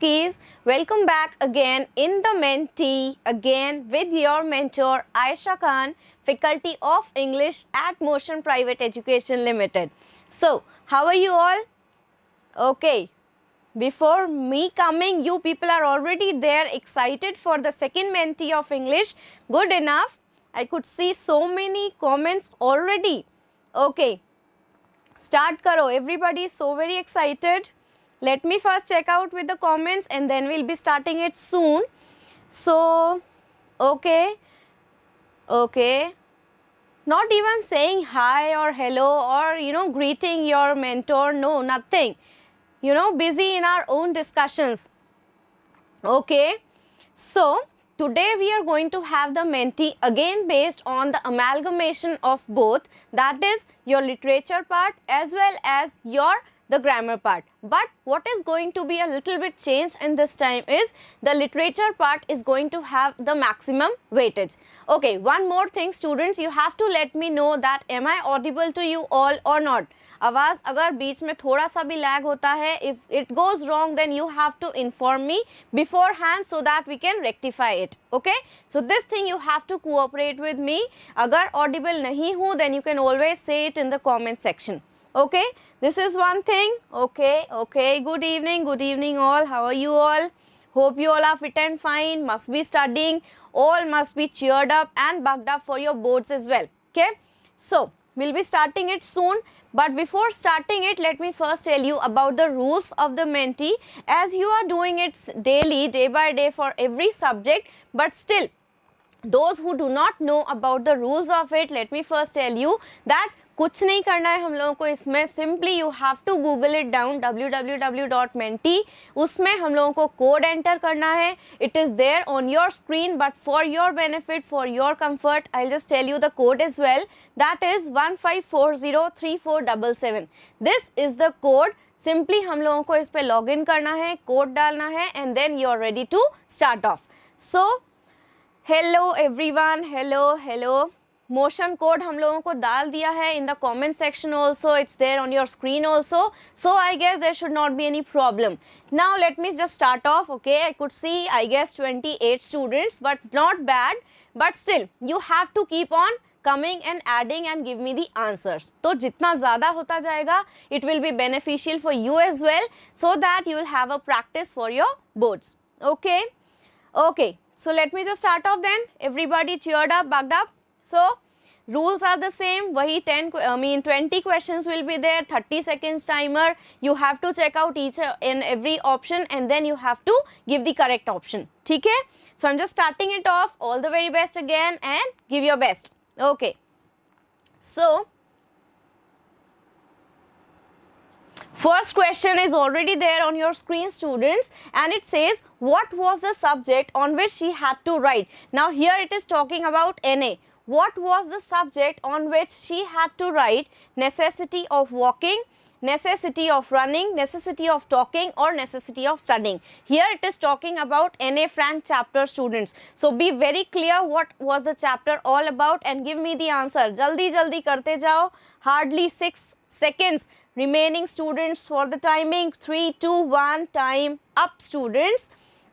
Keys, welcome back again in the Mentee, again with your mentor Aisha Khan, Faculty of English at Motion Private Education Limited. So, how are you all? Okay, before me coming, you people are already there, excited for the second Mentee of English. Good enough. I could see so many comments already. Okay, start karo. Everybody is so very excited. Let me first check out with the comments and then we'll be starting it soon. So, okay. Not even saying hi or hello or greeting your mentor. No, nothing. Busy in our own discussions. Okay. So, today we are going to have the Mentee again based on the amalgamation of both, that is your literature part as well as the grammar part. But what is going to be a little bit changed in this time is the literature part is going to have the maximum weightage. Okay, one more thing students, you have to let me know that am I audible to you all or not. आवाज़ अगर बीच में थोड़ा सा भी lag होता है, if it goes wrong then you have to inform me beforehand so that we can rectify it. Okay, so this thing you have to cooperate with me. अगर audible नहीं हूँ then you can always say it in the comment section. Okay, this is one thing. Okay, good evening all. How are you all? Hope you all are fit and fine, must be studying, all must be cheered up and bucked up for your boards as well. Okay, so we'll be starting it soon, but before starting it, let me first tell you about the rules of the Mentee, as you are doing it daily, day by day for every subject, but still those who do not know about the rules of it, let me first tell you that कुछ नहीं करना है हम लोगों को इसमें, simply you have to Google it down www.mentee, उसमें हम लोगों को कोड एंटर करना है. It is there on your screen, but for your benefit, for your comfort, I just tell you the code as well. That is 15403477. This is the code. Simply हम लोगों को इस पर लॉग इन करना है, code डालना है and then you are ready to start off. So hello everyone, hello. Motion code हम लोगों को डाल दिया है in the comment section also, it's there on your screen also, so I guess there should not be any problem. Now let me just start off. Okay, I could see I guess 28 students, but not bad, but still you have to keep on coming and adding and give me the answers. तो जितना ज़्यादा होता जाएगा it will be beneficial for you as well, so that you will have a practice for your boards. Okay, so let me just start off then. Everybody cheered up, bugged up. So rules are the same. वही 20 questions will be there, 30 seconds timer. You have to check out each and every option and then you have to give the correct option. ठीक है? So I'm just starting it off. All the very best again and give your best. Okay. So first question is already there on your screen students, and it says what was the subject on which she had to write. Now here it is talking about NA. What was the subject on which she had to write? Necessity of walking, necessity of running, necessity of talking or necessity of studying. Here it is talking about NA Frank chapter students. So be very clear what was the chapter all about and give me the answer. Jaldi karte jao. Hardly 6 seconds remaining students for the timing. 3, 2, 1, time up students.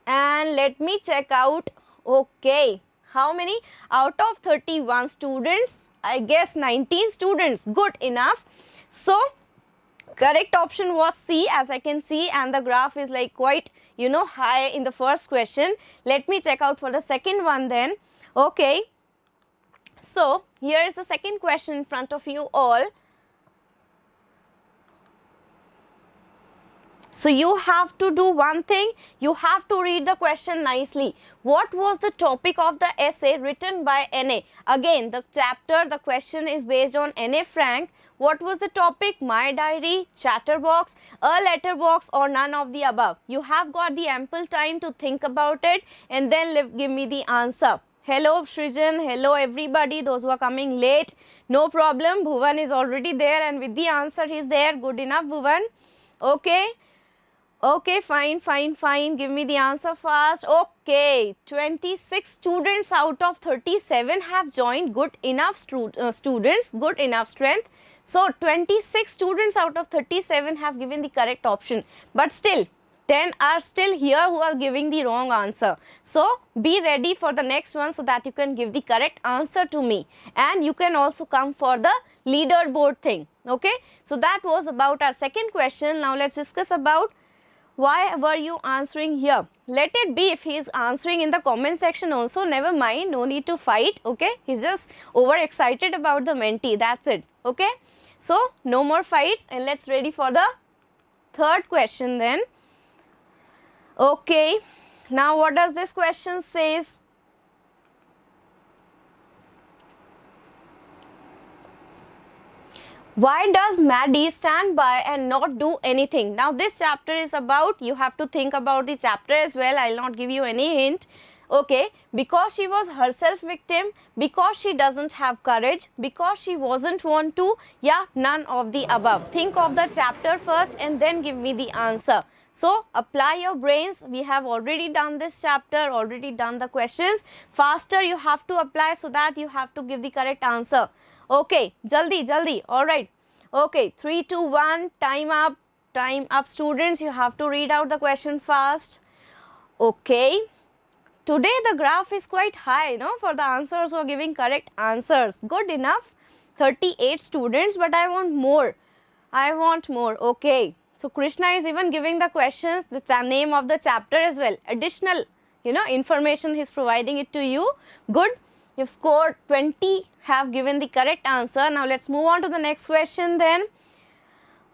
And let me check out. Okay. How many? Out of 31 students, I guess 19 students. Good enough. So, correct option was C, as I can see, and the graph is like quite, high in the first question. Let me check out for the second one then. Okay. So, here is the second question in front of you all. So you have to do one thing, you have to read the question nicely. What was the topic of the essay written by NA? Again, the chapter, the question is based on NA Frank. What was the topic? My diary, chatterbox, a letterbox or none of the above. You have got the ample time to think about it and then give me the answer. Hello Shrijan, hello everybody, those who are coming late. No problem, Bhuvan is already there and with the answer he is there. Good enough Bhuvan. Okay, fine. Give me the answer fast. Okay, 26 students out of 37 have joined. Good enough students, good enough strength. So 26 students out of 37 have given the correct option. But still, 10 are still here who are giving the wrong answer. So be ready for the next one so that you can give the correct answer to me, and you can also come for the leaderboard thing. Okay, so that was about our second question. Now let's discuss about why were you answering here. Let it be if he is answering in the comment section also, never mind, no need to fight. Okay, he's just overexcited about the mentee, that's it. Okay, so no more fights, and let's ready for the third question then. Okay, now what does this question says? Why does Maddie stand by and not do anything? Now this chapter is about, you have to think about the chapter as well. I will not give you any hint. Okay, because she was herself victim, because she doesn't have courage, because she wasn't want to, yeah, none of the above. Think of the chapter first and then give me the answer. So apply your brains. We have already done this chapter, already done the questions. Faster you have to apply so that you have to give the correct answer. Okay, jaldi, alright. Okay, 3, 2, 1, time up students. You have to read out the question fast. Okay, today the graph is quite high, no, for the answers who are giving correct answers. Good enough, 38 students, but I want more. Okay, so Krishna is even giving the questions, the name of the chapter as well. Additional, information he is providing it to you. Good. You've scored 20, have given the correct answer. Now let's move on to the next question then.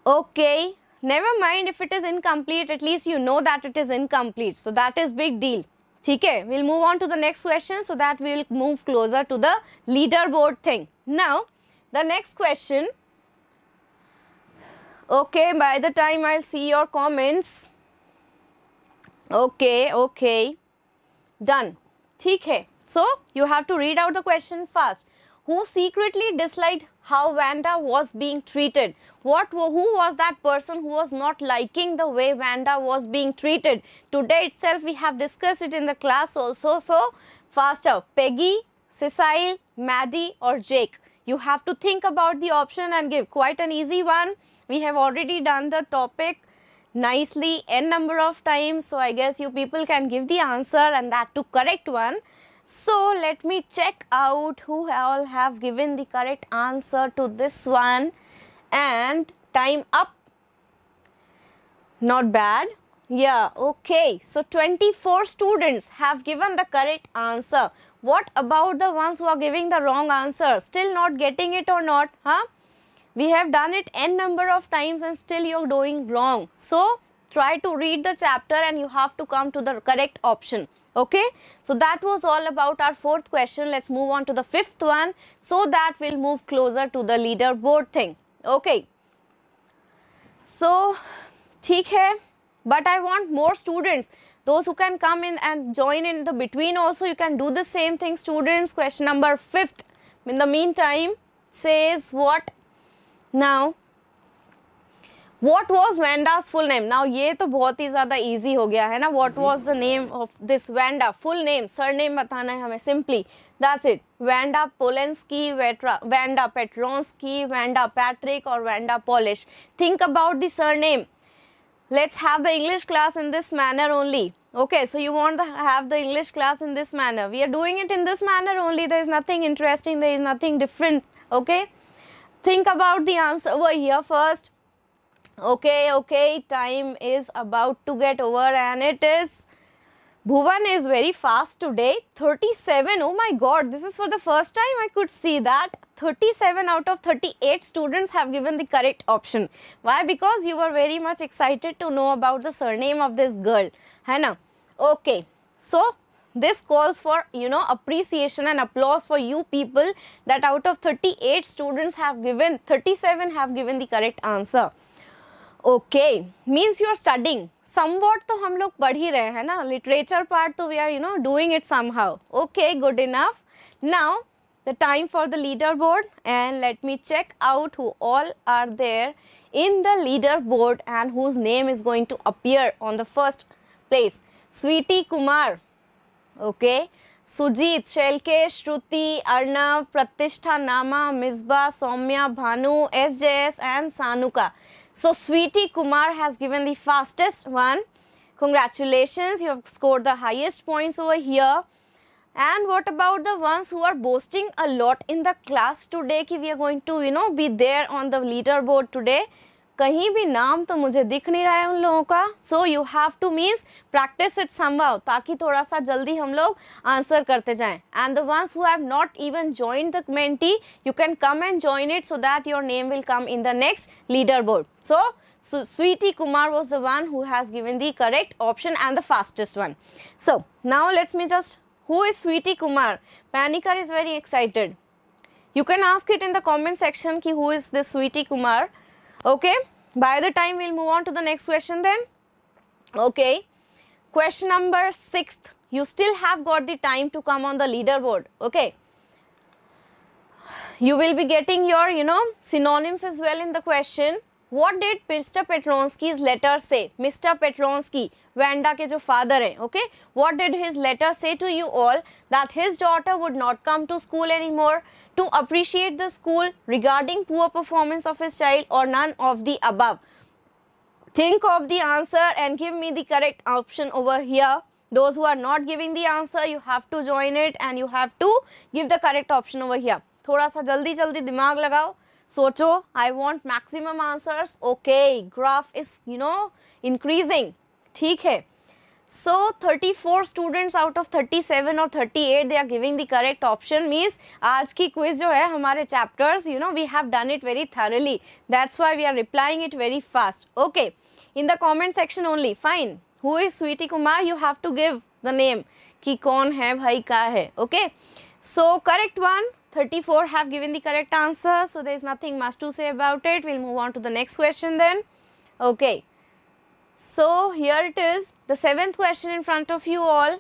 Okay, never mind if it is incomplete, at least you know that it is incomplete. So that is big deal. Okay, we'll move on to the next question so that we will move closer to the leaderboard thing. Now, the next question. Okay, by the time I'll see your comments. Okay, done. Okay. So, you have to read out the question fast. Who secretly disliked how Vanda was being treated? Who was that person who was not liking the way Vanda was being treated? Today itself we have discussed it in the class also. So, faster. Peggy, Cecile, Maddie or Jake. You have to think about the option and give quite an easy one. We have already done the topic nicely n number of times. So, I guess you people can give the answer, and that to correct one. So, let me check out who all have given the correct answer to this one, and time up. Not bad. Yeah, okay. So, 24 students have given the correct answer. What about the ones who are giving the wrong answer? Still not getting it or not? Huh? We have done it n number of times and still you are doing wrong. So, try to read the chapter and you have to come to the correct option. Okay, so that was all about our fourth question. Let's move on to the fifth one so that we'll move closer to the leaderboard thing. Okay, so ठीक है, but I want more students. Those who can come in and join in the between also, you can do the same thing students. Question number 5th. In the meantime, says what? Now, what was Vanda's full name? Now, ये तो बहुत ही ज़्यादा easy हो गया है ना. What was the name of this Vanda? Full name, surname बताना है हमें simply. That's it. Vanda Polensky, Vanda Petronsky, Vanda Patrick or Vanda Polish. Think about the surname. Let's have the English class in this manner only. Okay, so you want to have the English class in this manner. We are doing it in this manner only. There is nothing interesting. There is nothing different. Okay. Think about the answer over here first. Okay, time is about to get over and it is, Bhuvan is very fast today, 37, oh my god, this is for the first time I could see that, 37 out of 38 students have given the correct option. Why? Because you were very much excited to know about the surname of this girl, hai na? Okay, so this calls for, appreciation and applause for you people that out of 38 students have given, 37 have given the correct answer. Okay, means you are studying. Somewhat तो हम लोग पढ़ ही रहे हैं ना. Literature part तो we are doing it somehow. Okay, good enough. Now the time for the leaderboard, and let me check out who all are there in the leaderboard and whose name is going to appear on the first place. Sweetie Kumar. Okay. Sujit, Shelke, Shruti, Arnav, Pratishtha, Nama, Misbah, Soumya, Bhanu, SJS and Sanuka. So, Sweetie Kumar has given the fastest one. Congratulations, you have scored the highest points over here. And what about the ones who are boasting a lot in the class today कि we are going to be there on the leaderboard today? कहीं भी नाम तो मुझे दिख नहीं रहा है उन लोगों का. So you have to means practice it somehow ताकि थोड़ा सा जल्दी हम लोग आंसर करते जाएं. And the ones who have not even joined the Menti, you can come and join it so that your name will come in the next leaderboard. So Sweetie Kumar was the one who has given the correct option and the fastest one. So now let's me just, who is Sweetie Kumar? Panika is very excited. You can ask it in the comment section ki who is this Sweetie Kumar. Okay, by the time we'll move on to the next question then. Okay, question number 6th. You still have got the time to come on the leaderboard. Okay, you will be getting your synonyms as well in the question. What did Mr. Petronsky's letter say? Mr. Petronsky, Vanda के जो father हैं, okay? What did his letter say to you all? That his daughter would not come to school anymore, to appreciate the school regarding poor performance of his child, or none of the above. Think of the answer and give me the correct option over here. Those who are not giving the answer, you have to join it and you have to give the correct option over here. थोड़ा सा जल्दी जल्दी दिमाग लगाओ, सोचो. I want maximum answers. Okay, graph is increasing. ठीक है. So 34 students out of 37 or 38 they are giving the correct option. Means आज की quiz जो है हमारे chapters we have done it very thoroughly. That's why we are replying it very fast. Okay, in the comment section only. Fine. Who is Sweetie Kumar? You have to give the name कि कौन है भाई क्या है. Okay, so correct one. 34 have given the correct answer, so there is nothing much to say about it. We'll move on to the next question then. Okay, so here it is, the 7th question in front of you all.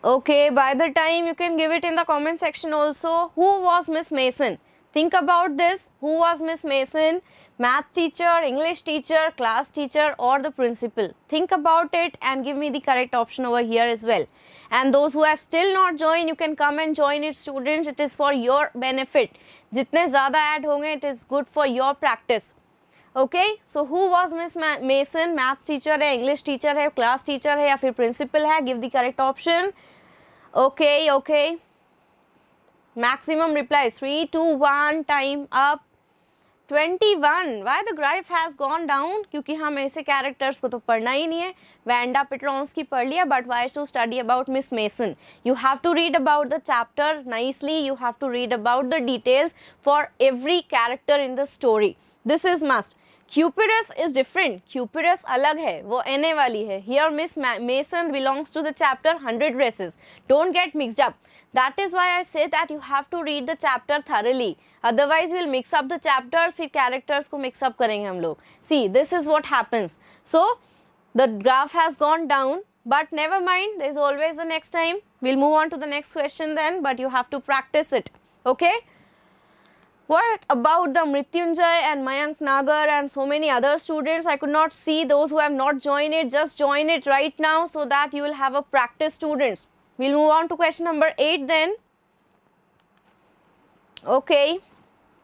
Okay, by the time you can give it in the comment section also. Who was Miss Mason? Think about this. Who was Miss Mason? Math teacher, English teacher, class teacher, or the principal? Think about it and give me the correct option over here as well. And those who have still not joined, you can come and join it, students. It is for your benefit. जितने ज़्यादा add होंगे, it is good for your practice. Okay, so who was Miss Mason? Math teacher है, English teacher है, class teacher है, या फिर principal है? Give the correct option. Okay, okay. Maximum replies. 3, 2, 1. Time up. 21. Why the graph has gone down? क्योंकि हम ऐसे characters को तो पढ़ना ही नहीं है. Vanda Petronsky पढ़ लिया, but why to study about Miss Mason? You have to read about the chapter nicely. You have to read about the details for every character in the story. This is must. Cupidus is different. Cupidus अलग है, वो NA वाली है. Here Miss Mason belongs to the chapter 100 Races. Don't get mixed up. That is why I say that you have to read the chapter thoroughly. Otherwise, we will mix up the chapters. फिर characters को mix up करेंगे हम लोग. See, this is what happens. So, the graph has gone down, but never mind. There is always the next time. We'll move on to the next question then, but you have to practice it. Okay? What about the Mrityunjay and Mayank Nagar and so many other students? I could not see those who have not joined it. Just join it right now so that you will have a practice, students. We'll move on to question number 8 then. Okay,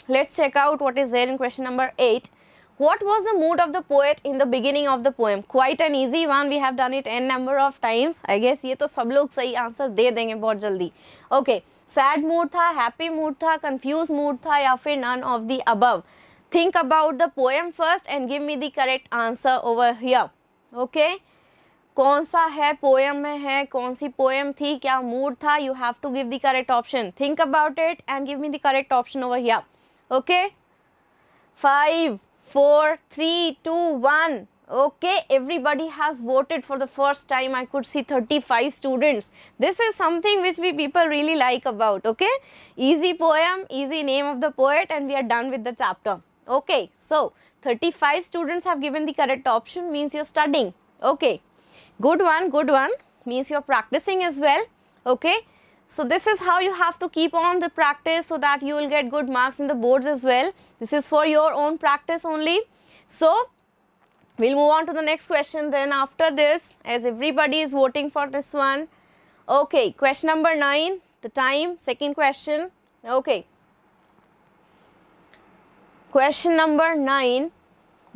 let's check out what is there in question number 8. What was the mood of the poet in the beginning of the poem? Quite an easy one. We have done it n number of times. I guess ये तो सब लोग सही answer दे देंगे बहुत जल्दी. Okay, sad mood था, happy mood था, confused mood था, या फिर none of the above. Think about the poem first and give me the correct answer over here. Okay, कौन सा है पोएम में है, कौन सी पोएम थी, क्या मूड था? You have to give the correct option. Think about it and give me the correct option over here. Okay, 5, 4, 3, 2, 1. Okay, everybody has voted for the first time. I could see 35 students. This is something which we people really like about. Okay, easy poem, easy name of the poet, and we are done with the chapter. Okay, so 35 students have given the correct option, means you're studying. Okay, good one, means you're practicing as well. Okay, so this is how you have to keep on the practice so that you will get good marks in the boards as well. This is for your own practice only. So we'll move on to the next question then after this, as everybody is voting for this one. Okay, question number 9, the time, second question. Okay, question number 9.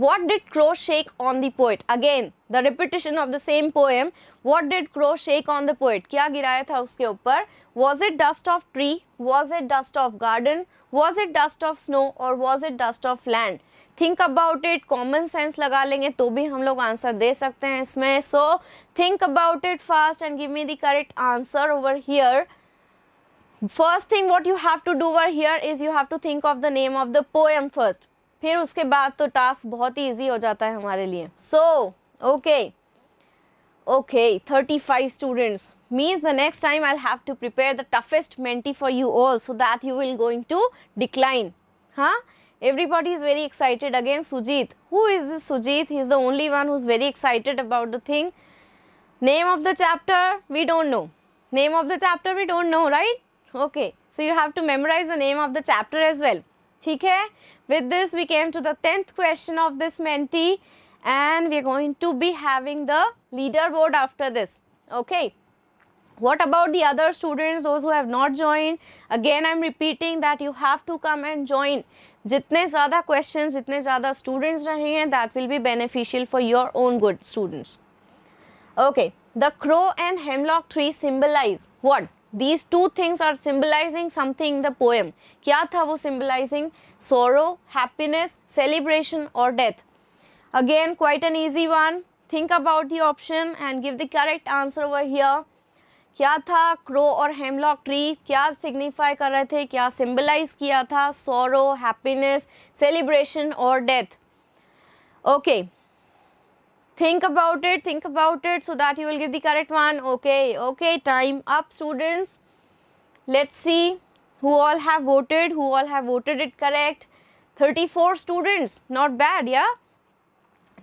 What did crow shake on the poet? Again, the repetition of the same poem. What did crow shake on the poet? क्या गिराया था उसके ऊपर? Was it dust of tree? Was it dust of garden? Was it dust of snow? Or was it dust of land? Think about it. Common sense लगा लेंगे तो भी हम लोग आंसर दे सकते हैं इसमें. So think about it fast and give me the correct answer over here. First thing what you have to do over here is you have to think of the name of the poem first. फिर उसके बाद तो task बहुत ही easy हो जाता है हमारे लिए. So, okay, 35 students means the next time I'll have to prepare the toughest Menti for you all so that you will going to decline. Huh? Everybody is very excited. Again, Sujit. Who is this Sujit? He is the only one who's very excited about the thing. Name of the chapter, we don't know. Name of the chapter, we don't know, right? Okay, so you have to memorize the name of the chapter as well. ठीक है? With this, we came to the 10th question of this Menti, and we are going to be having the leaderboard after this. Okay. What about the other students, those who have not joined? Again, I am repeating that you have to come and join. जितने ज़्यादा questions, जितने ज़्यादा students रहेंगे, that will be beneficial for your own good students. Okay. The crow and hemlock tree symbolize what? These two things are symbolizing something in the poem. क्या था वो symbolizing? Sorrow, happiness, celebration or death. Again, quite an easy one. Think about the option and give the correct answer over here. क्या था crow और hemlock tree? क्या signify कर रहे थे? क्या symbolize किया था? Sorrow, happiness, celebration or death. Okay. Think about it so that you will give the correct one. Okay, time up students. Let's see who all have voted it correct. 34 students, not bad, yeah.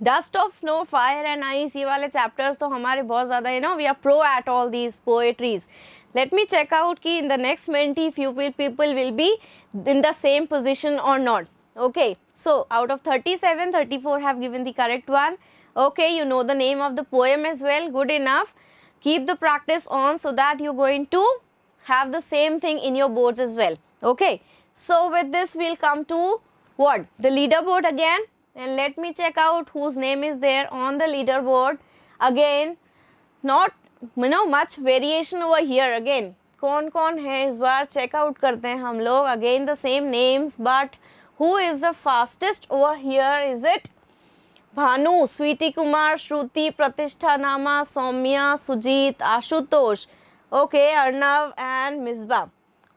Dust of snow, fire and ice, ये वाले chapters तो हमारे बहुत ज़्यादा है, we are pro at all these poetries. Let me check out कि in the next Menti few people will be in the same position or not. Okay, so out of 37, 34 have given the correct one. Okay, you know the name of the poem as well. Good enough. Keep the practice on so that you're going to have the same thing in your boards as well. Okay. So with this, we'll come to what? The leaderboard again. And let me check out whose name is there on the leaderboard. Again, not much variation over here. Again, कौन है इस बार check out करते हैं हम लोग. Again, the same names, but who is the fastest over here? Is it Bhanu, Sweety Kumar, श्रुति, प्रतिष्ठा, नामा, Saumya, Sujit, Ashutosh, okay, Arnav and Misbah.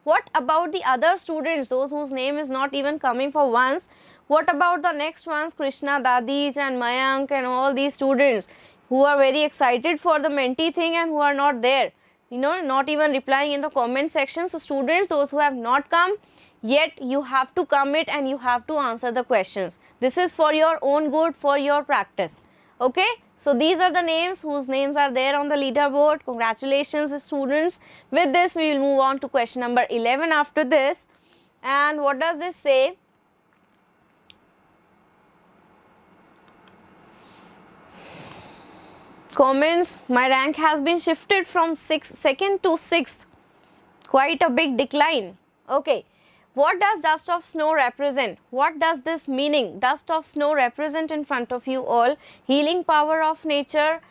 What about the other students, those whose name is not even coming for once? What about the next ones, Krishna, Dadij and Mayank and all these students who are very excited for the Menti thing and who are not there, not even replying in the comment section. So students, those who have not come, yet you have to commit and you have to answer the questions. This is for your own good, for your practice. Okay, so these are the names whose names are there on the leaderboard. Congratulations students. With this, we will move on to question number 11 after this. And what does this say? Comments, my rank has been shifted from 2nd to 6th. Quite a big decline. Okay. What does dust of snow represent? What does this meaning? Dust of snow represent in front of you all? Healing power of nature,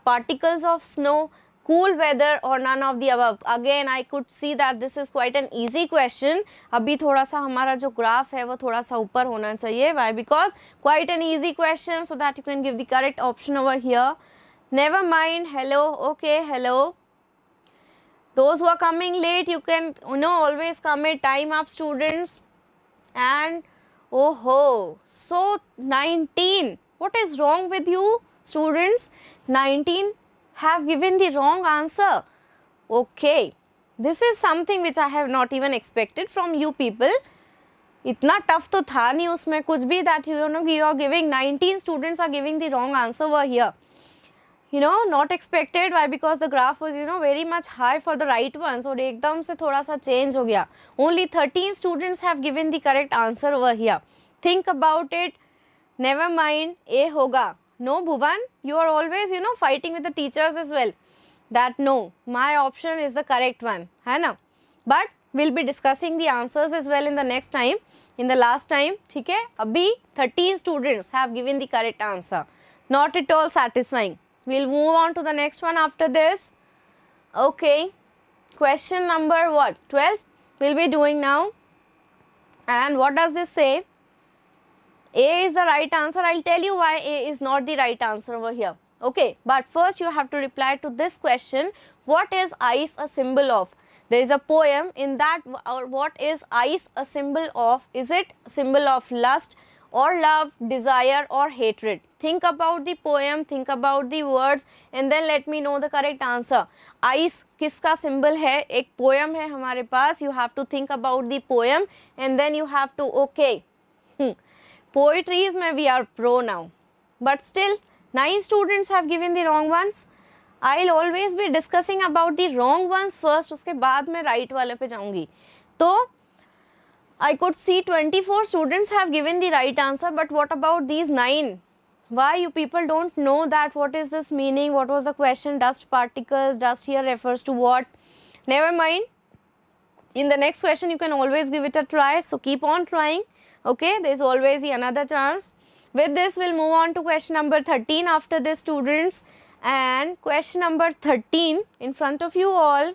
particles of snow, cool weather or none of the above? Again, I could see that this is quite an easy question. अभी थोड़ा सा हमारा जो graph है वो थोड़ा सा ऊपर होना चाहिए. Why? Because quite an easy question so that you can give the correct option over here. Never mind. Hello. Okay. Hello. Those who are coming late, you can always commit. Time up students. And so 19. What is wrong with you students? 19 have given the wrong answer. Okay, this is something which I have not even expected from you people. इतना tough तो था नहीं उसमें कुछ भी that you are giving 19 students are giving the wrong answer over here. Not expected. Why? Because the graph was very much high for the right ones और एकदम से थोड़ा सा change हो गया. Only 13 students have given the correct answer over here. Think about it. Never mind. A होगा. No, Bhuvan, you are always fighting with the teachers as well. That no, my option is the correct one. है ना? But we'll be discussing the answers as well in the next time, in the last time. ठीक है, अभी 13 students have given the correct answer. Not at all satisfying. We'll move on to the next one after this. Okay, question number what? 12 we'll be doing now. And what does this say? A is the right answer. I'll tell you why A is not the right answer over here. Okay, but first you have to reply to this question. What is ice a symbol of? There is a poem in that. What is ice a symbol of? Is it symbol of lust or love, desire or hatred? Think about the poem, think about the words and then let me know the correct answer. Ice किसका symbol है? एक poem है हमारे पास. You have to think about the poem and then you have to, okay. Poetry में we are pro now. But still 9 students have given the wrong ones. I'll always be discussing about the wrong ones first, उसके बाद मैं right वाले पे जाऊँगी. तो I could see 24 students have given the right answer, but what about these 9? Why you people don't know that what is this meaning? What was the question? Dust particles, dust here refers to what? Never mind. In the next question you can always give it a try, so keep on trying. Okay, there is always another chance. With this we'll move on to question number 13 after this, students. And question number 13 in front of you all.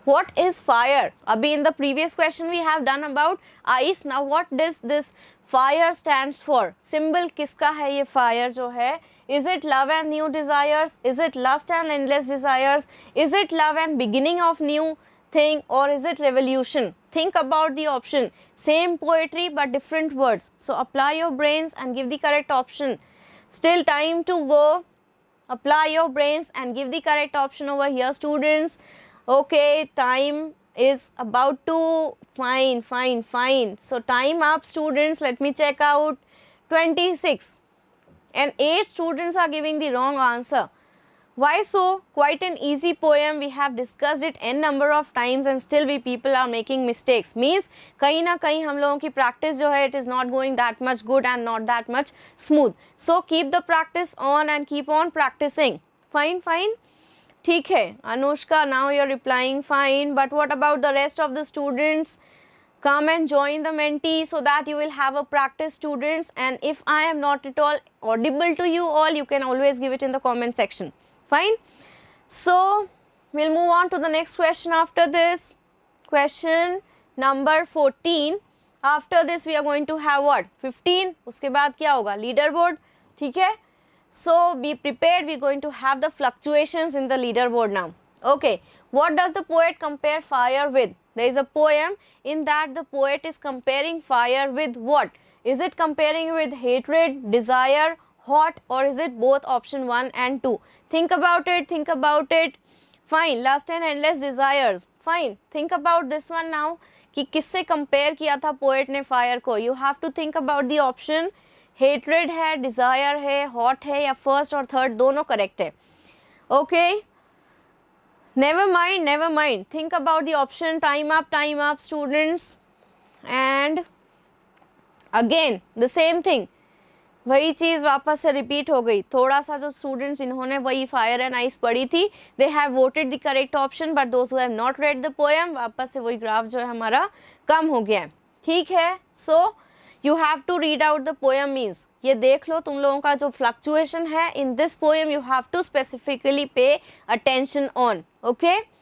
What is fire? Abhi in the previous question we have done about ice. Now what does this fire stands for? Symbol kiska hai ye fire jo hai? Is it love and new desires? Is it lust and endless desires? Is it love and beginning of new thing, or is it revolution? Think about the option. Same poetry but different words. So apply your brains and give the correct option. Still time to go. Apply your brains and give the correct option over here, students. Okay, time is about to fine. So time up, students. Let me check out. 26 and 8 students are giving the wrong answer. Why so? Quite an easy poem. We have discussed it n number of times and still we people are making mistakes. Means कहीं ना कहीं हम लोगों की practice जो है, it is not going that much good and not that much smooth. So keep the practice on and keep on practicing. Fine. ठीक है. Anushka, now you are replying fine. But what about the rest of the students? Come and join the Menti so that you will have a practice, students. And if I am not at all audible to you all, you can always give it in the comment section. Fine. So we'll move on to the next question after this. Question number 14. After this we are going to have what? 15. उसके बाद क्या होगा? Leaderboard. ठीक है. So be prepared. We're going to have the fluctuations in the leaderboard now. Okay. What does the poet compare fire with? There is a poem in that the poet is comparing fire with what? Is it comparing with hatred, desire, hot, or is it both? Option 1 and 2. Think about it. Fine. Lust and endless desires. Fine. Think about this one now. कि किससे compare किया था poet ने fire को? You have to think about the option. Hatred है, desire है, hot है या first और third दोनों correct है. Okay. Never mind. Think about the option. Time up, students. And again the same thing. वही चीज़ वापस से रिपीट हो गई. थोड़ा सा जो स्टूडेंट्स इन्होंने वही फायर एंड आइस पढ़ी थी, they have voted the correct option, but those who have not read the poem, वापस से वही ग्राफ जो है हमारा कम हो गया है. ठीक है. So you have to read out the poem. Means ये देख लो तुम लोगों का जो फ्लक्चुएशन है in this poem, you have to specifically pay attention on. Okay.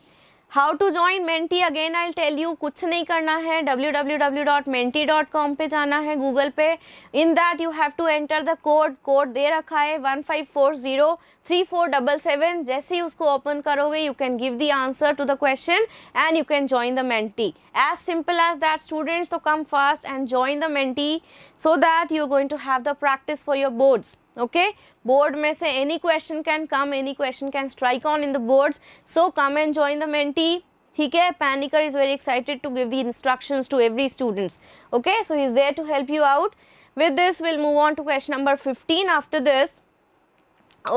How to join Menti? Again I tell you, कुछ नहीं करना है. www.menti.com पे जाना है गूगल पे. In that you have to enter the code दे रखा है 15403477. जैसे ही उसको ओपन करोगे you can give the answer to the question and you can join the Menti. As simple as that, students. तो come fast and join the Menti so that you are going to have the practice for your boards. Okay, board में से any question can come, any question can strike on in the boards, so come and join the Menti. ठीक है. Panicker is very excited to give the instructions to every students. Okay, so he is there to help you out. With this we'll move on to question number 15 after this.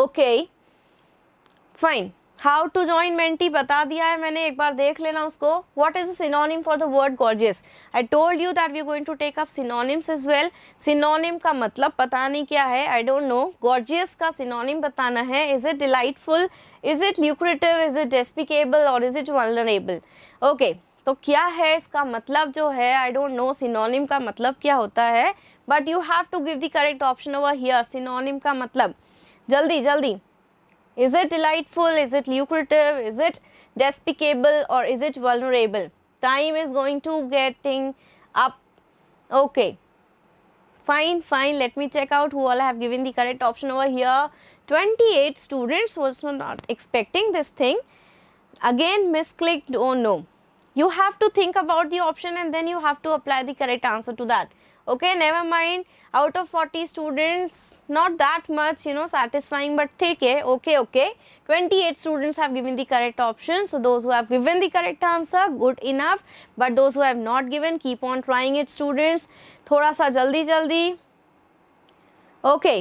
Okay, fine. How to join Menti बता दिया है मैंने, एक बार देख लेना उसको. What is the synonym for the word gorgeous? I told you that we are going to take up synonyms as well. Synonym का मतलब पता नहीं क्या है, आई डोंट नो. गॉर्जियस का सिनोनिम बताना है. Is it delightful, is it lucrative, is it despicable और इज इट वल्नरेबल? ओके, तो क्या है इसका मतलब जो है, आई डोंट नो सिनोनिम का मतलब क्या होता है, but you have to give the correct option over here. Synonym का मतलब जल्दी जल्दी. Is it delightful? Is it lucrative? Is it despicable? Or is it vulnerable? Time is going to getting up. Okay. Fine, fine. Let me check out who all have given the correct option over here. 28 students was not expecting this thing. Again, misclicked. Oh no. You have to think about the option and then you have to apply the correct answer to that. Okay, never mind. Out of 40 students, not that much, you know, satisfying, but take it. Okay, okay. 28 students have given the correct option. So those who have given the correct answer, good enough. But those who have not given, keep on trying it, students. थोड़ा सा जल्दी जल्दी. Okay,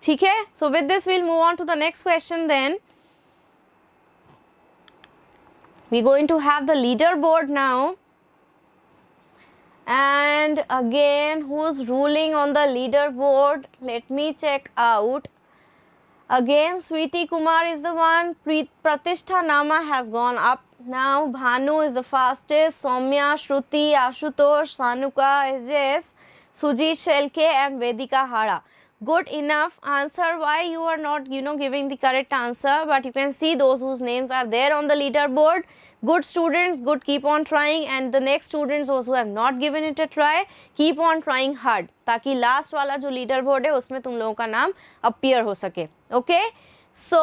ठीक है. So with this, we'll move on to the next question then. We're going to have the leaderboard now. And again, who's ruling on the leaderboard? Let me check out. Again, Sweetie Kumar is the one. Pratishtha Nama has gone up. Now Bhanu is the fastest. Soumya, Shruti, Ashutosh, Sanuka, Ajay, Sujit Shelke and Vedika Hara. Good enough answer. Why you are not, you know, giving the correct answer? But you can see those whose names are there on the leaderboard. Good students, good, keep on trying. And the next students, those who have not given it a try, keep on trying hard, ताकि last वाला जो leader board है उसमें तुम लोगों का नाम appear हो सके. Okay, so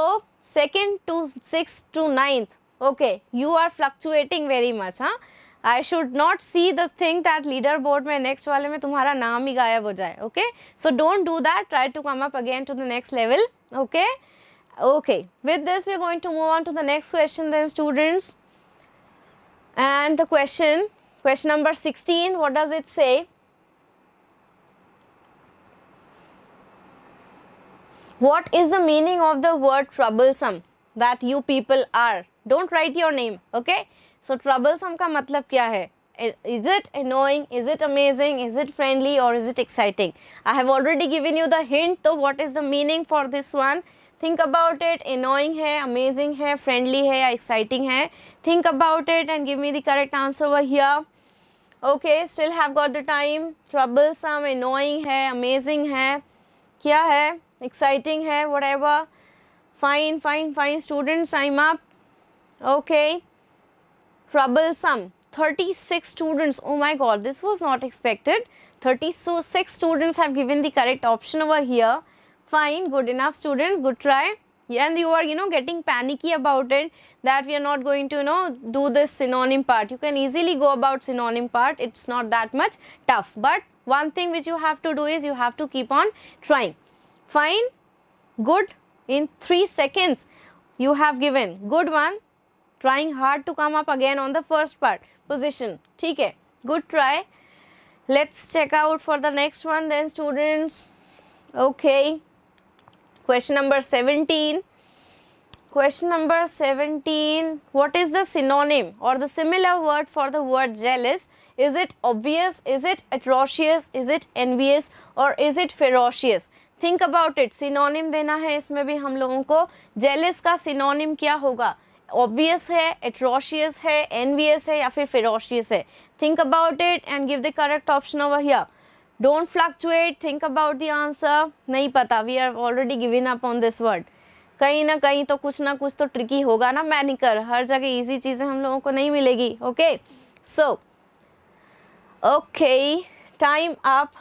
2nd to 6th to 9th, okay, you are fluctuating very much. हाँ, I should not see the thing that leader board में नेक्स्ट वाले में तुम्हारा नाम ही गायब हो जाए. Okay, so don't do that. Try to come up again to the next level. Okay, okay, with this we are going to move on to the next question then students. And the question number 16, what does it say? What is the meaning of the word troublesome that you people are? Don't write your name, okay? So troublesome का मतलब क्या है? Is it annoying? Is it amazing? Is it friendly? Or is it exciting? I have already given you the hint. So what is the meaning for this one? Think about it. Annoying है, amazing है, friendly है या exciting है. Think about it and give me the correct answer over here. Okay, still have got the time. Troublesome, annoying है, amazing है, क्या है, exciting है, whatever. Fine, fine, fine. Students, time up. Okay. Troublesome. 36 students. Oh my God, this was not expected. 36 students have given the correct option over here. Fine, good enough students, good try. Yeah, and you are, you know, getting panicky about it that we are not going to, you know, do this synonym part. You can easily go about synonym part. It's not that much tough. But one thing which you have to do is you have to keep on trying. Fine, good. In 3 seconds, you have given. Good one. Trying hard to come up again on the first part. Position. ठीक है. Good try. Let's check out for the next one then students. Okay. Question number 17. Question number 17. What is the synonym or the similar word for the word jealous? Is it obvious? Is it atrocious? Is it envious? Or is it ferocious? Think about it. Synonym देना है इसमें भी हम लोगों को. Jealous का synonym क्या होगा? Obvious है, atrocious है, envious है या फिर ferocious है. Think about it and give the correct option over here. Don't fluctuate. Think about the answer. नहीं पता. We are already given up on this word. कहीं ना कहीं तो कुछ ना कुछ तो ट्रिकी होगा ना मैनिकर. हर जगह इजी चीज़ें हम लोगों को नहीं मिलेगी. Okay. So, okay. Time up.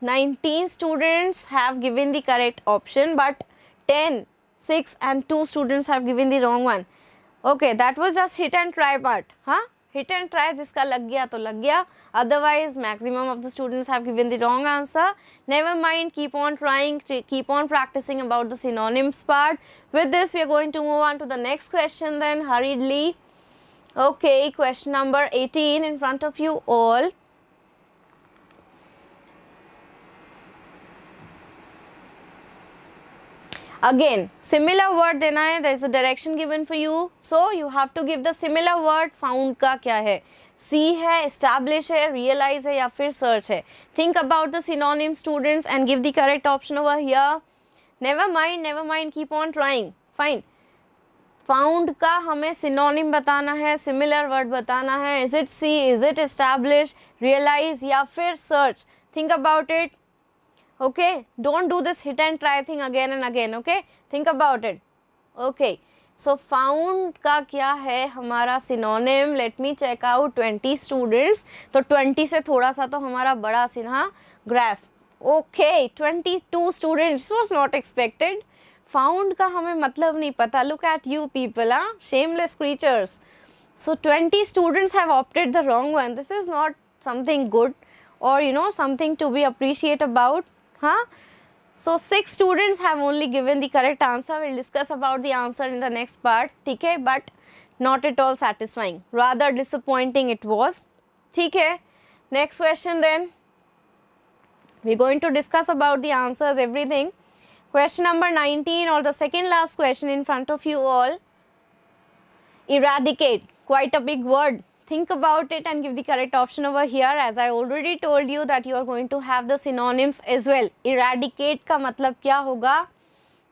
19 students have given the correct option, but 10, 6 and 2 students have given the wrong one. Okay, that was just hit and try part. हाँ, hit and try जिसका लग गया तो लग गया. Otherwise, maximum of the students have given the wrong answer. Never mind, keep on trying, keep on practicing about the synonyms part. With this, we are going to move on to the next question then hurriedly. Okay, question number 18 in front of you all. Again, similar word देना है. There is a direction given for you, so you have to give the similar word. Found का क्या है? C है, establish है, realize है या फिर search है. Think about the synonym, students, and give the correct option over here. Never mind. Keep on trying. Fine. Found का हमें synonym बताना है, similar word बताना है. Is it C? Is it establish, realize या फिर search? Think about it. Okay, don't do this hit and try thing again and again. Okay, think about it. Okay, so found का क्या है हमारा synonym? Let me check out 20 students. तो 20 से थोड़ा सा तो हमारा बड़ा Sinha graph. Okay, 22 students was not expected. Found का हमें मतलब नहीं पता. Look at you people, huh? Shameless creatures. So 20 students have opted the wrong one. This is not something good or something to be appreciated about. Huh? So 6 students have only given the correct answer. We'll discuss about the answer in the next part. Okay, but not at all satisfying. Rather disappointing it was. Okay, next question then. We're going to discuss about the answers, everything. Question number 19 or the second last question in front of you all. Eradicate, quite a big word. Think about it and give the correct option over here. As I already told you that you are going to have the synonyms as well. Eradicate का मतलब क्या होगा?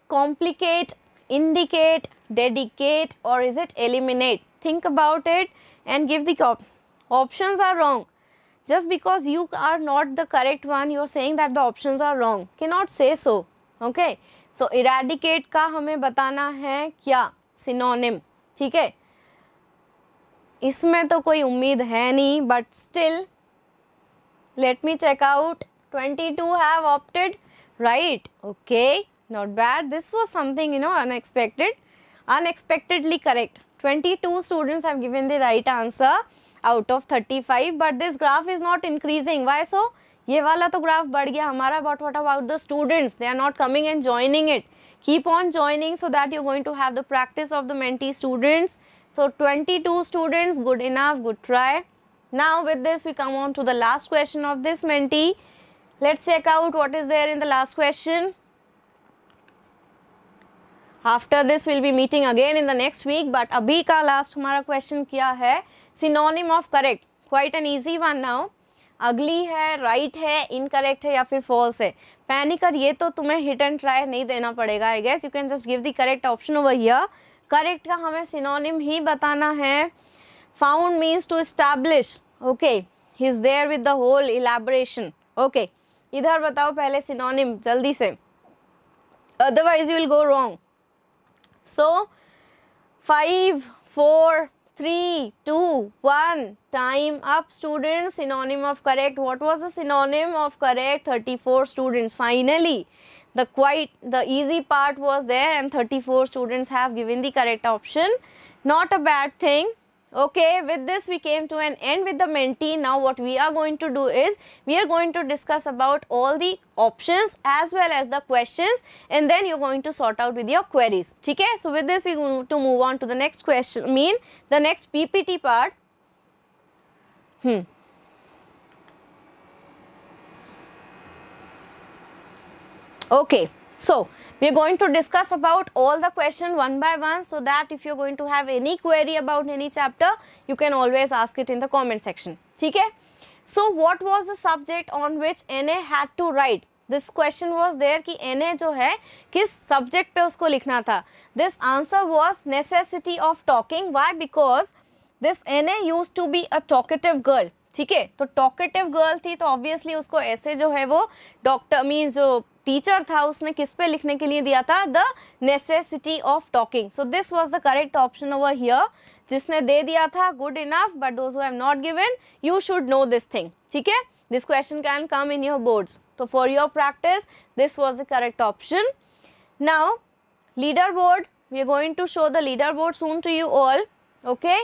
Complicate, indicate, dedicate, or is it eliminate? Think about it and give the options are wrong. Just because you are not the correct one, you are saying that the options are wrong. Cannot say so. Okay. So eradicate का हमें बताना है क्या? Synonym. ठीक है. इसमें तो कोई उम्मीद है नहीं, but still let me check out. 22 have opted right. Okay, not bad. This was something unexpectedly correct. 22 students have given the right answer out of 35, but this graph is not increasing. Why so? ये वाला तो graph बढ़ गया हमारा, but what about the students? They are not coming and joining it. Keep on joining so that you're going to have the practice of the mentee students. So 22 students, good enough, good try. Now with this we come on to the last question of this mentee. Let's check out what is there in the last question. After this we'll be meeting again in the next week, but abhi ka last हमारा question क्या है? Synonym of correct. Quite an easy one now. Ugly है, right है, incorrect है या फिर false है. Panic ये तो तुम्हें hit and try नहीं देना पड़ेगा. I guess you can just give the correct option over here. Correct का हमें सिनोनिम ही बताना है. Found means to establish. Okay, he is there with the whole elaboration. Okay, इधर बताओ पहले सिनोनिम जल्दी से, otherwise you will go wrong. So 5 4 3 2 1 time up students. Synonym of correct, what was the synonym of correct? 34 students. Finally the easy part was there and 34 students have given the correct option. Not a bad thing. Okay, with this we came to an end with the mentee. Now what we are going to do is we are going to discuss about all the options as well as the questions, and then you're going to sort out with your queries. Okay, so with this we are going to move on to the next question, the next PPT part. Okay, so we are going to discuss about all the question one by one, so that if you are going to have any query about any chapter, you can always ask it in the comment section. ठीक है? So what was the subject on which NA had to write? This question was there कि NA जो है किस subject पे उसको लिखना था. This answer was necessity of talking. Why? Because this NA used to be a talkative girl. ठीक है, तो टॉकेटिव गर्ल थी, तो ऑब्वियसली उसको ऐसे जो है वो डॉक्टर मीन्स जो टीचर था उसने किस पे लिखने के लिए दिया था? The necessity of talking. So this was the correct option over here. जिसने दे दिया था good enough, but those who have not given, you should know this thing. ठीक है, this question can come in your boards. तो for your practice this was the correct option. Now leader board, we are going to show the leader board soon to you all. Okay,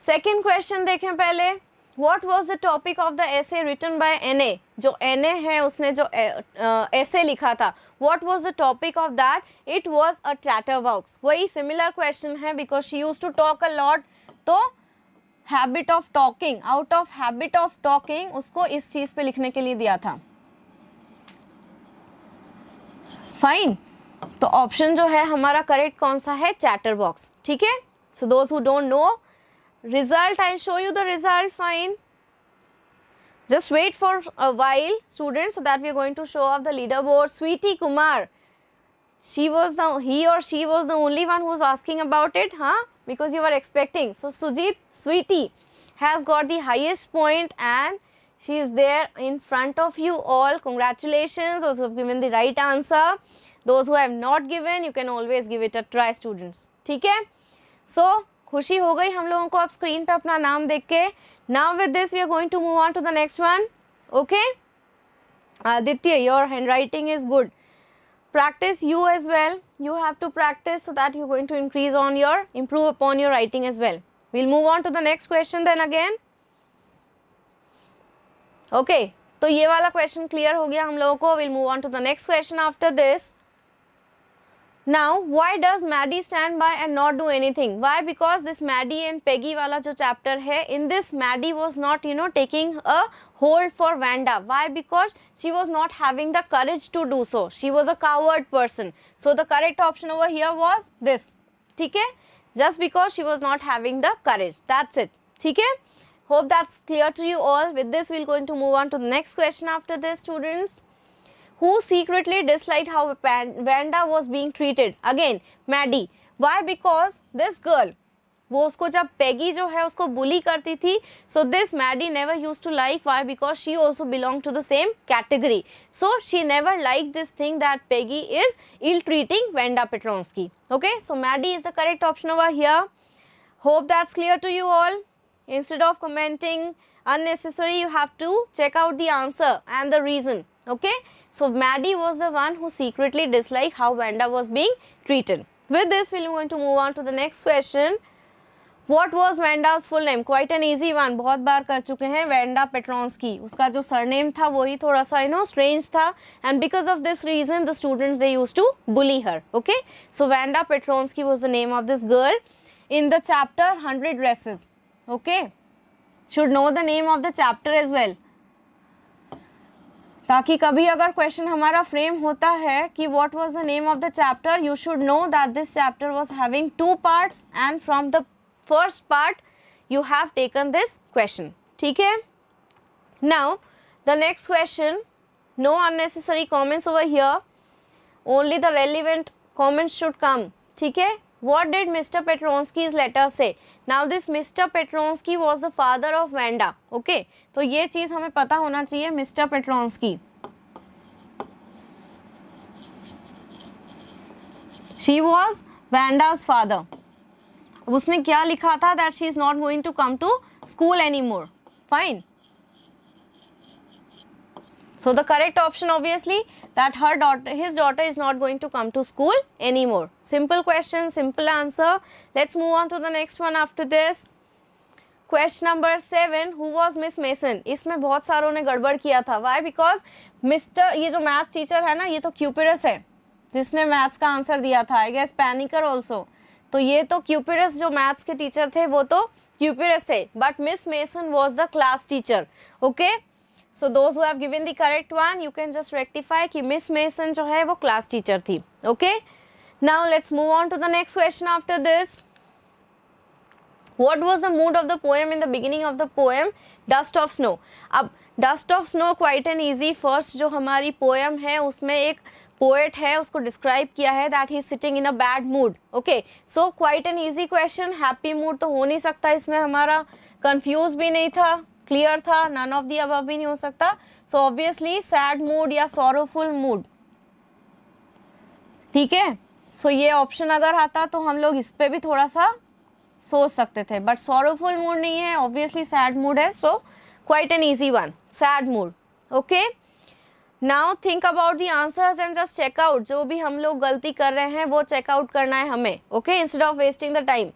second question देखें पहले. What was the topic of the essay written by NA? जो NA है उसने जो essay लिखा था, what was the topic of that? It was a chatterbox. वही similar question है because she used to talk a lot. तो habit of talking, out of habit of talking उसको इस चीज़ पे लिखने के लिए दिया था. Fine. तो ऑप्शन जो है हमारा करेक्ट कौन सा है, चैटर बॉक्स. ठीक है. So those who don't know result, I show you the result. Fine. Just wait for a while, students, so that we are going to show off the leaderboard. Sweetie Kumar, he or she was the only one who was asking about it, huh? Because you were expecting. So Sujit, Sweetie has got the highest point and she is there in front of you all. Congratulations, those who have given the right answer. Those who have not given, you can always give it a try, students. ठीक है. So खुशी हो गई हम लोगों को अब screen पे अपना नाम देख के. Now with this we are going to move on to the next one. Okay. Aditya, your handwriting is good. Practice you as well. You have to practice so that you're going to improve upon your writing as well. We'll move on to the next question then again. Okay. तो ये वाला question clear हो गया हम लोगों को. We'll move on to the next question after this. Now, why does Maddie stand by and not do anything? Why? Because this Maddie and Peggy वाला जो chapter है, in this Maddie was not, taking a hold for Vanda. Why? Because she was not having the courage to do so. She was a coward person. So the correct option over here was this. ठीक है? Just because she was not having the courage. That's it. ठीक है? Hope that's clear to you all. With this, we're going to move on to the next question after this, students. Who secretly disliked how Vanda was being treated? Again, Maddie. Why? Because this girl, वो उसको जब Peggy जो है उसको bully करती थी, so this Maddie never used to like. Why? Because she also belonged to the same category. So she never liked this thing that Peggy is ill-treating Vanda Petronsky. Okay, so Maddie is the correct option over here. Hope that's clear to you all. Instead of commenting unnecessary, you have to check out the answer and the reason. Okay. So Maddie was the one who secretly disliked how Vanda was being treated. With this, we're going to move on to the next question. What was Vanda's full name? Quite an easy one. बहुत बार कर चुके हैं. Vanda Petronsky. उसका जो surname था वही थोड़ा सा strange था. And because of this reason, the students they used to bully her. Okay. So Vanda Petronsky was the name of this girl in the chapter 100 Dresses. Okay. Should know the name of the chapter as well. ताकि कभी अगर question हमारा frame होता है कि what was the name of the chapter, you should know that this chapter was having 2 parts and from the first part you have taken this question. ठीक है. Now the next question, know unnecessary comments over here, only the relevant comments should come. ठीक है. What did Mr. Petronsky's letter say? Now this Mr. Petronsky was the father of Vanda. Okay, तो ये चीज हमें पता होना चाहिए. Mr. Petronsky, she was Vanda's father. उसने क्या लिखा था? That she is not going to come to school anymore. Fine. So the correct option obviously that his daughter is not going to come to school anymore. Simple question, simple answer. Let's move on to the next one after this. Question number 7. Who was Miss Mason? इसमें बहुत सारों ने गड़बड़ किया था. Why? Because ये जो maths teacher है ना, ये तो क्यूपिरस है जिसने मैथ्स का आंसर दिया था. I guess पैनिकर also. तो ये तो क्यूपिरस जो मैथ्स के टीचर थे वो तो क्यूपिरस थे. But Miss Mason was the class teacher. Okay. So those who have given the correct one, you can just rectify कि Miss Mason जो है वो class teacher थी. Okay. Now let's move on to the next question after this. What was the mood of the poem in the beginning of the poem Dust of Snow? अब Dust of Snow quite an easy. First जो हमारी poem है उसमें एक poet है, उसको describe किया है that he is sitting in a bad mood. Okay. So quite an easy question. Happy mood तो हो नहीं सकता इसमें हमारा, confuse भी नहीं था, क्लियर था, नन ऑफ दी अबव भी नहीं हो सकता. सो ऑब्वियसली सैड मूड या सॉरोफुल मूड. ठीक है. सो ये ऑप्शन अगर आता तो हम लोग इस पे भी थोड़ा सा सोच सकते थे, बट सॉरोफुल मूड नहीं है, ऑब्वियसली सैड मूड है. So quite an easy one, sad mood. Okay. Now think about the answers and just check out. जो भी हम लोग गलती कर रहे हैं वो चेकआउट करना है हमें. Okay, instead of wasting the time.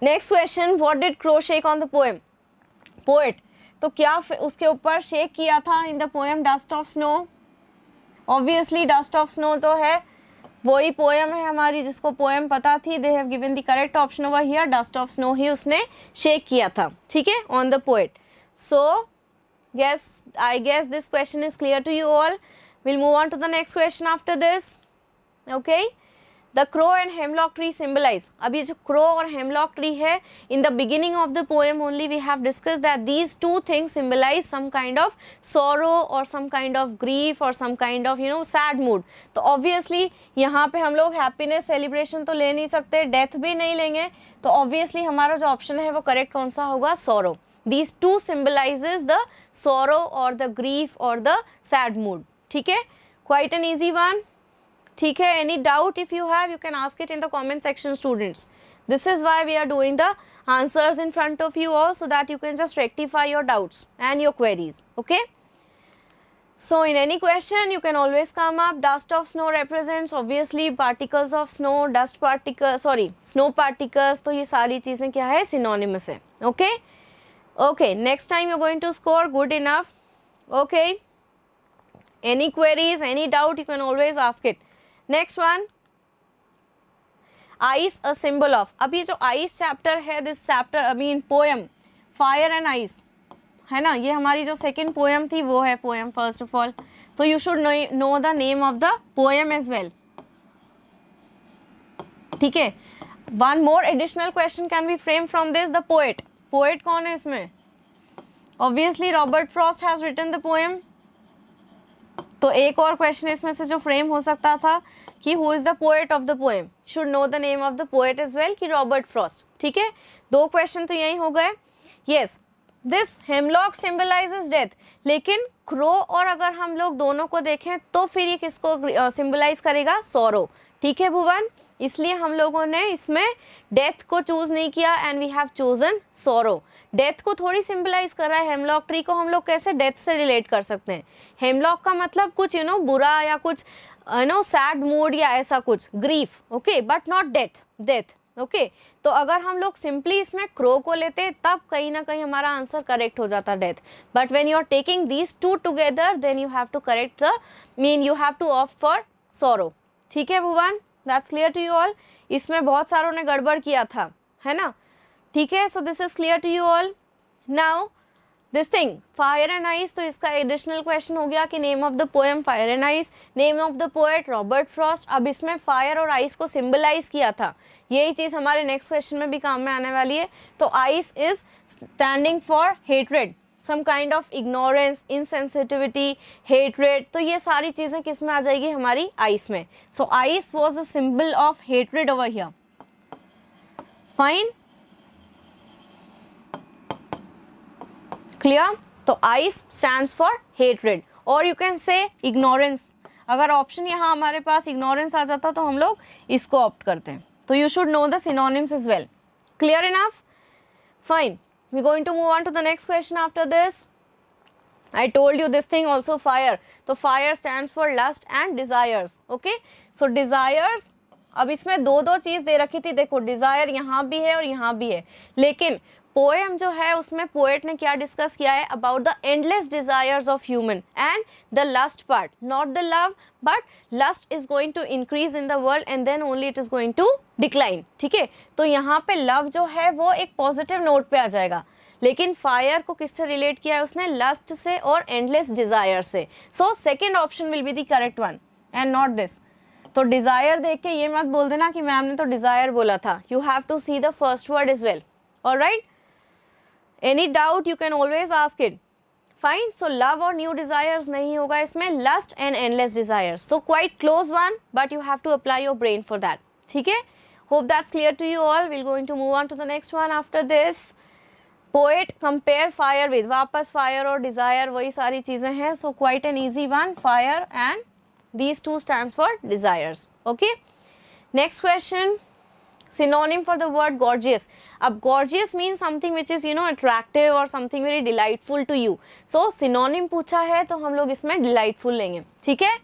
Next question, what did crow shake on the poem? Poet, तो क्या उसके ऊपर शेक किया था in the poem dust of snow? Obviously dust of snow तो है वही पोएम है हमारी जिसको पोएम पता थी. They have given the correct option over here. Dust of snow ही उसने शेक किया था. ठीक है, on the poet. So yes, I guess this question is clear to you all. We'll move on to the next question after this. Okay, the crow and hemlock tree symbolize. अब ये जो crow और hemlock tree है, in the beginning of the poem only we have discussed that these two things symbolize some kind of sorrow or some kind of grief or some kind of sad mood. तो obviously यहाँ पे हम लोग happiness celebration तो ले नहीं सकते, death भी नहीं लेंगे, तो obviously हमारा जो option है वो correct कौन सा होगा? sorrow. These two symbolizes the sorrow or the grief or the sad mood. ठीक है, quite an easy one. ठीक है, any doubt if you have, you can ask it in the comment section, students. This is why we are doing the answers in front of you all, so that you can just rectify your doubts and your queries. Okay, so in any question you can always come up. Dust of snow represents obviously particles of snow, dust particles, sorry, snow particles. तो ये सारी चीज़ें क्या है? synonymous है. Okay, okay, next time you're going to score good enough. Okay, any queries, any doubt, you can always ask it. Next one, ice a symbol of. अब ये जो आइस चैप्टर है, this chapter I mean poem fire and ice है ना, ये हमारी जो second poem थी वो है पोएम फर्स्ट ऑफ ऑल. तो you should know the name of the poem as well. ठीक है, one more additional question can be frame from this. The poet, poet कौन है इसमें? Obviously Robert Frost has written the poem. तो एक और question इसमें से जो फ्रेम हो सकता था कि who is the poet of the poem, should know the name of the poet as well, कि रॉबर्ट फ्रॉस्ट. ठीक है, दो क्वेश्चन तो यही हो गए. Yes, this hemlock symbolizes death, लेकिन क्रो और अगर हम लोग दोनों को देखें तो फिर ये किसको सिंबलाइज करेगा? सॉरो. ठीक है भुवन, इसलिए हम लोगों ने इसमें डेथ को चूज नहीं किया and we have chosen sorrow. Death को थोड़ी सिंबलाइज कर रहा है. हेमलॉक ट्री को हम लोग कैसे डेथ से रिलेट कर सकते हैं? हेमलॉक का मतलब कुछ बुरा या कुछ सैड मूड या ऐसा कुछ, grief. Okay, but not death. Death. Okay, तो अगर हम लोग सिंपली इसमें क्रो को लेते तब कहीं ना कहीं हमारा आंसर करेक्ट हो जाता death. But when you are taking these two together then you have to correct the you have to opt for sorrow. ठीक है Bhuvan, that's clear to you all. इसमें बहुत सारों ने गड़बड़ किया था, है ना. ठीक है, so this is clear to you all. Now this thing fire and ice, तो इसका एडिशनल क्वेश्चन हो गया कि name of the poem fire and ice, name of the poet Robert Frost. अब इसमें फायर और आइस को सिंबलाइज किया था, यही चीज़ हमारे नेक्स्ट क्वेश्चन में भी काम में आने वाली है. तो ice is standing for hatred, some kind of ignorance, insensitivity, hatred. तो ये सारी चीज़ें किस में आ जाएगी? हमारी आइस में. So ice was a symbol of hatred over here. Fine, clear. तो आइस स्टैंड्स फॉर हेट्रेड और यू कैन से इग्नोरेंस. अगर ऑप्शन यहाँ हमारे पास इग्नोरेंस आ जाता तो हम लोग इसको ऑप्ट करते हैं. तो you should know the synonyms as well. Clear enough? Fine. We're going to move on to the next question after this. I told you this thing also fire. So fire stands for lust and desires. Okay? So desires, अब इसमें दो चीज़ दे रखी थी. देखो desire यहाँ भी है और यहाँ भी है, लेकिन पोएम जो है उसमें पोएट ने क्या डिस्कस किया है? About the endless desires of human and the lust part, not the love, but lust is going to increase in the world and then only it is going to decline. ठीक है, तो यहाँ पे love जो है वो एक positive note पे आ जाएगा, लेकिन फायर को किससे रिलेट किया है उसने? लस्ट से और एंडलेस डिजायर से. So second option will be the correct one and not this. तो डिजायर देख के ये मत बोल देना कि मैम ने तो डिजायर बोला था. You have to see the first word is well. Allright, any doubt you can always ask it. Fine, so love और न्यू डिजायर्स नहीं होगा इसमें, lust and endless desires. So quite close one, but you have to apply your brain for that. ठीक है, hope that's clear to you all. Will going to move on to the next one after this. Poet compare fire with, वापस fire और desire वही सारी चीजें हैं. So quite an easy one, fire and these two stands for desires. Okay, next question, synonym for the word gorgeous. अब gorgeous means something which is attractive or something very delightful to you. So synonym पूछा है तो हम लोग इसमें delightful लेंगे. ठीक है,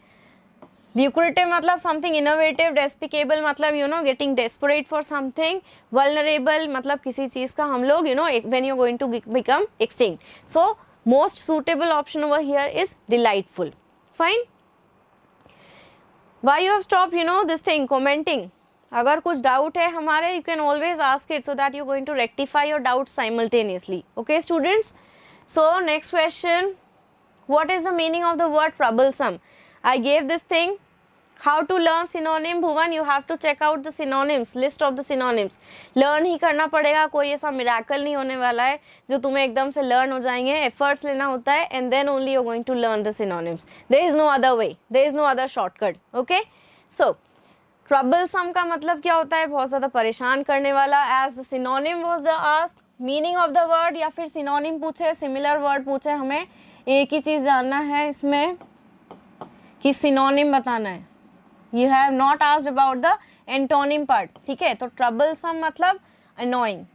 lucrative मतलब something innovative, despicable मतलब getting desperate for something, vulnerable मतलब किसी चीज़ का हम लोग when you're going to become extinct. So most suitable option over here is delightful. Fine. Why you have stopped this thing commenting? अगर कुछ doubt है हमारे, you can always ask it so that you're going to rectify your doubts simultaneously. Okay students, so next question, what is the meaning of the word troublesome? I gave this thing How to learn synonym, Bhuvan? You have to check out the synonyms, list of the synonyms. Learn ही करना पड़ेगा, कोई ऐसा miracle नहीं होने वाला है जो तुम्हें एकदम से learn हो जाएंगे. Efforts लेना होता है and then only you're going to learn the synonyms. There is no other way, there is no other shortcut. Okay? So, troublesome का मतलब क्या होता है? बहुत ज़्यादा परेशान करने वाला. As the synonym was the ask, meaning of the word या फिर synonym पूछे, similar word पूछे, हमें एक ही चीज़ जानना है इसमें कि synonym बताना है. You have not asked about the antonym part. ठीक है, तो troublesome मतलब annoying,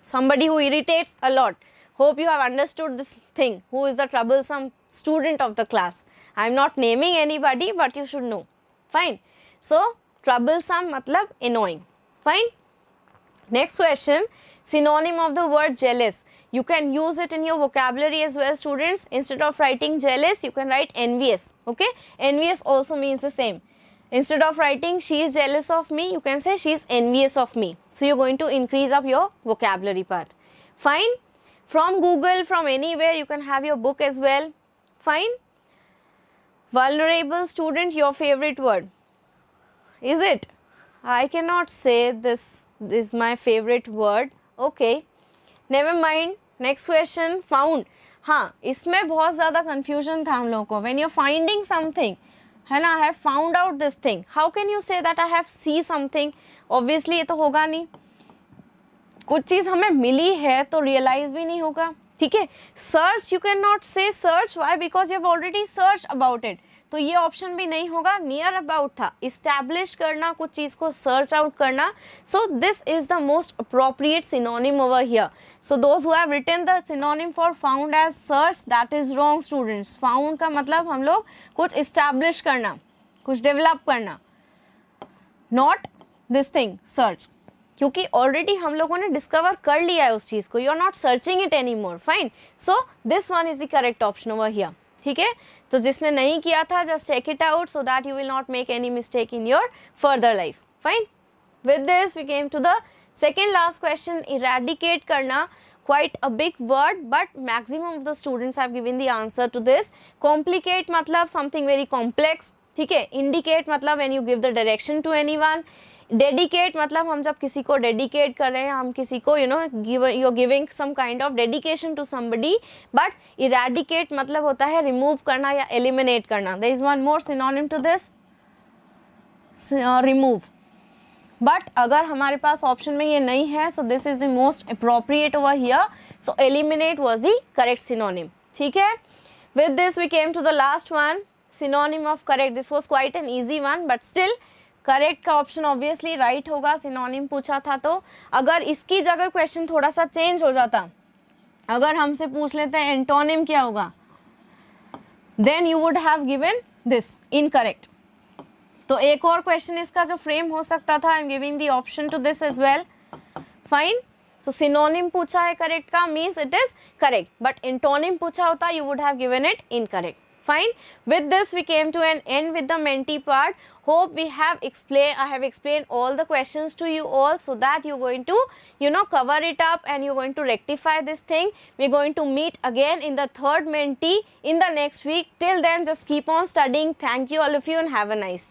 somebody who irritates a lot. Hope you have understood this thing. Who is the troublesome student of the class? I am not naming anybody, but you should know. Fine. So troublesome मतलब annoying. Fine. Next question. Synonym of the word jealous. You can use it in your vocabulary as well, students. Instead of writing jealous, you can write envious. Okay. Envious also means the same. Instead of writing she is jealous of me, you can say she is envious of me. So you're going to increase up your vocabulary part. Fine. From Google, from anywhere, you can have your book as well. Fine. Vulnerable student, your favorite word. Is it? I cannot say this is my favorite word. Okay. Never mind. Next question. Found. हाँ, इसमें बहुत ज़्यादा confusion था हम लोगों को. When you're finding something, है ना, I have found out this thing. How can you say that I have see something? Obviously ये तो होगा नहीं. कुछ चीज़ हमें मिली है तो realize भी नहीं होगा. ठीक है. Search, you cannot say search. Why? Because you have already searched about it. तो ये ऑप्शन भी नहीं होगा. Near about था. Establish करना, कुछ चीज़ को search out करना. So this is the most appropriate synonym over here. So those who have written the synonym for found as search, that is wrong, students. Found का मतलब हम लोग कुछ establish करना, कुछ develop करना. Not this thing, search. क्योंकि already हम लोगों ने डिस्कवर कर लिया है उस चीज़ को. You are not searching it any more. Fine. So this one is the correct option over here. ठीक है. तो जिसने नहीं किया था, just check it out so that you will not make any mistake in your further life. Fine. With this we came to the second last question. Eradicate करना, quite a big word, but maximum of the students have given the answer to this. Complicate मतलब something very complex. ठीक है. Indicate मतलब when you give the direction to anyone. Dedicate मतलब हम जब किसी को डेडिकेट कर रहे हैं, हम किसी को you are giving some kind of dedication to somebody. But eradicate मतलब होता है रिमूव करना या एलिमिनेट करना. There is one more synonym to this, remove. But अगर हमारे पास ऑप्शन में ये नहीं है, so this is the most appropriate over here. So eliminate was the correct synonym. ठीक है. With this we came to the last one, synonym of correct. This was quite an easy one, but still correct का option obviously right होगा. Synonym पूछा था तो अगर इसकी जगह क्वेश्चन थोड़ा सा चेंज हो जाता, अगर हमसे पूछ लेते हैं एंटोनिम क्या होगा, then you would have given this incorrect. तो एक और क्वेश्चन इसका जो फ्रेम हो सकता था, I am giving the option to this as well. Fine. तो सिनोनिम पूछा है करेक्ट का, means it is correct. But antonym पूछा होता, you would have given it incorrect. Fine. With this we came to an end with the Menti part. Hope we have I have explained all the questions to you all so that you're going to cover it up and you're going to rectify this thing. We're going to meet again in the third Menti in the next week. Till then, just keep on studying. Thank you all of you and have a nice day.